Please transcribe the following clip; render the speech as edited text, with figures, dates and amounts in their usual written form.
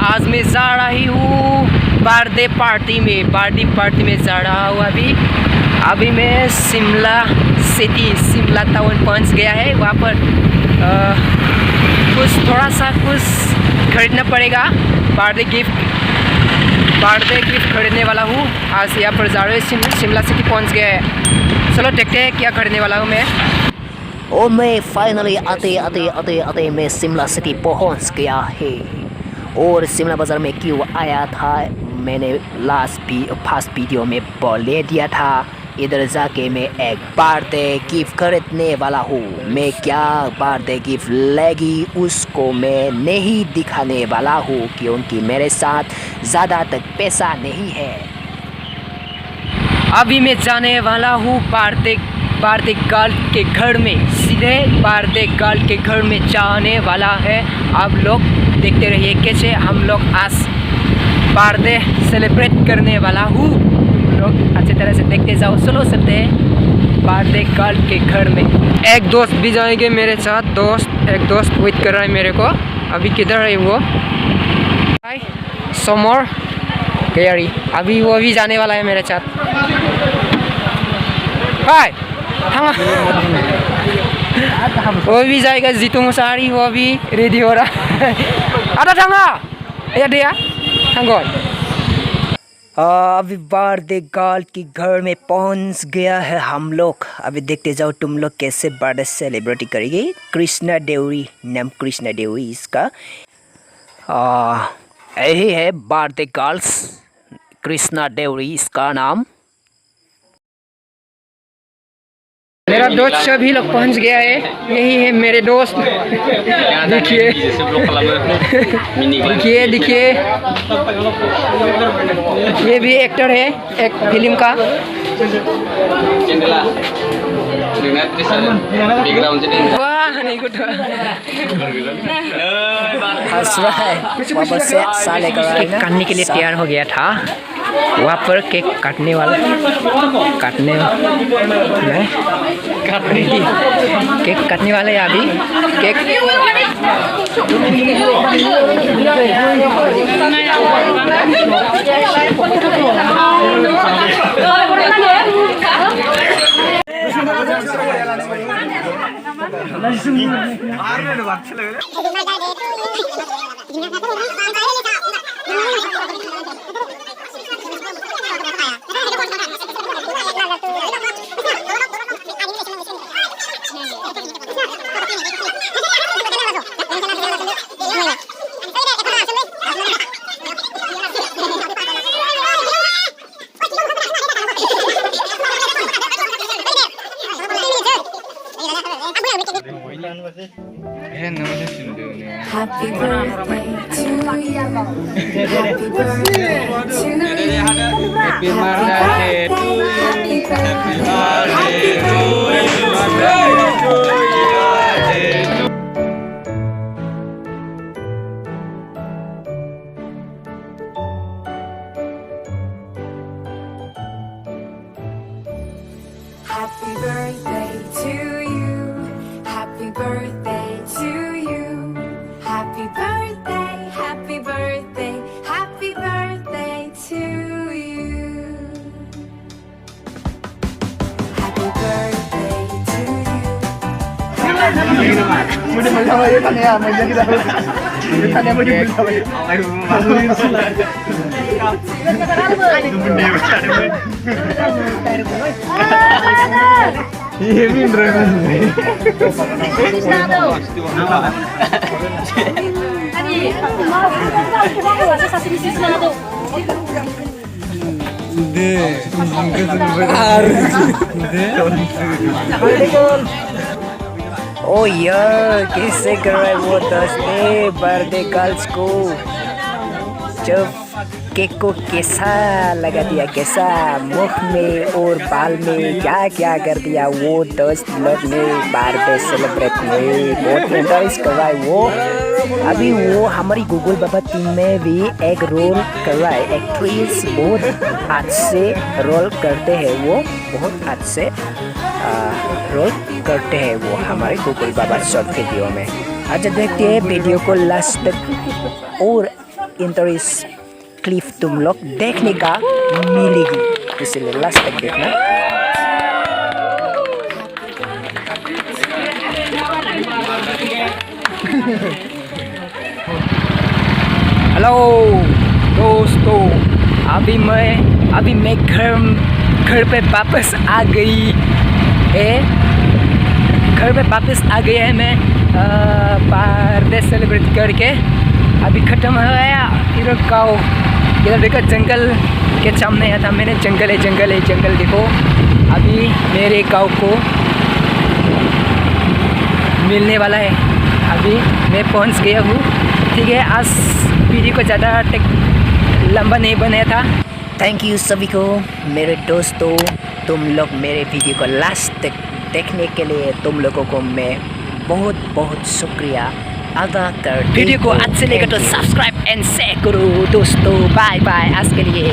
आज मैं जा रही हूँ बर्थडे पार्टी में जा रहा हूँ। अभी मैं शिमला सिटी, शिमला टाउन पहुँच गया है। वहाँ पर थोड़ा सा कुछ खरीदना पड़ेगा। बर्थडे गिफ्ट खरीदने वाला हूँ। आज यहाँ पर जा रहे हैं, शिमला सिटी पहुँच गया है। चलो देखते हैं क्या खरीदने वाला हूँ मैं। और मैं फाइनली आते मैं शिमला सिटी पहुंच गया है। और शिमला बाज़ार में क्यों आया था, मैंने फर्स्ट वीडियो में बोल दिया था। इधर जाके मैं एक बर्थडे गिफ्ट खरीदने वाला हूँ। मैं क्या बर्थडे गिफ्ट लेगी उसको मैं नहीं दिखाने वाला हूँ, क्योंकि मेरे साथ ज़्यादा तक पैसा नहीं है। अभी मैं जाने वाला हूँ बर्थडे गर्ल के घर में, सीधे बर्थडे गर्ल के घर में जाने वाला है। आप लोग देखते रहिए कैसे हम लोग आज बर्थडे सेलिब्रेट करने वाला हूँ। लोग अच्छी तरह से देखते जाओ। चलो चलते हैं बर्थडे गर्ल के घर में। एक दोस्त भी जाएंगे मेरे साथ। एक दोस्त वेट कर रहा है मेरे को। अभी किधर है वो? समर गैरी, अभी वो भी जाने वाला है मेरे साथ। हाय वो भी जाएगा। जीतू मुसारी वो भी रेडी हो रहा है। ada tanga ya dia tanggon। अभी बर्थडे गर्ल के घर में पहुंच गया है हम लोग। अभी देखते जाओ तुम लोग कैसे बर्थडे सेलिब्रेट करेंगे। कृष्णा देवरी, नाम कृष्णा देवरी इसका। यही है बर्थडे गर्ल्स, कृष्णा देवरी इसका नाम। मेरा दोस्त सभी लोग पहुंच गया है। यही है मेरे दोस्त। देखिए देखिए ये भी एक्टर है एक फिल्म का। वाह नहीं कुछ हंस रहा है। वापस से साले का केक काटने के लिए तैयार हो गया था। वहाँ पर केक काटने वाले अभी cake Happy birthday to you. Happy birthday to you. Happy birthday to you. Happy birthday to you. Happy birthday to you. Happy birthday to you. Happy birthday, happy birthday, happy birthday to you. Happy birthday to you. ओ यार कैसे कर रहा है वो दोस्ते birthday girls को। जब cake को कैसा लगा दिया, कैसा मुख में और बाल में क्या क्या कर दिया वो दोस्त लोग ने बर्थडे सेलिब्रेट में। बहुत इंटरेस्ट कर रहा है वो। अभी वो हमारी गूगल बाबा टीम में भी एक रोल कर रहा है। एक्ट्रेस बहुत अच्छे रोल करते हैं वो, बहुत अच्छे रोल करते हैं वो हमारे गूगल बाबा शॉर्ट वीडियो में। अच्छा देखते हैं वीडियो को लास्ट तक। और इंटरेस्ट क्लिप तुम लोग देखने का मिलेगी, इसलिए लास्ट तक देखना। हेलो दोस्तों, अभी मैं घर पे वापस आ गई है। घर पे वापस आ गई है मैं बर्थडे सेलिब्रेट करके। अभी ख़त्म हो गया। इधर गाँव, इधर देखो जंगल के सामने आया था मैंने। जंगल देखो। अभी मेरे गाँव को मिलने वाला है। अभी मैं पहुंच गया हूँ। ठीक है, आज वीडियो को ज़्यादा लंबा नहीं बनाया था। थैंक यू सभी को, मेरे दोस्तों। तुम लोग मेरे वीडियो को लास्ट तक देखने के लिए तुम लोगों को मैं बहुत बहुत शुक्रिया अदा कर। वीडियो को अच्छे लगे तो सब्सक्राइब एंड शेयर करो दोस्तों। बाय बाय आज के लिए।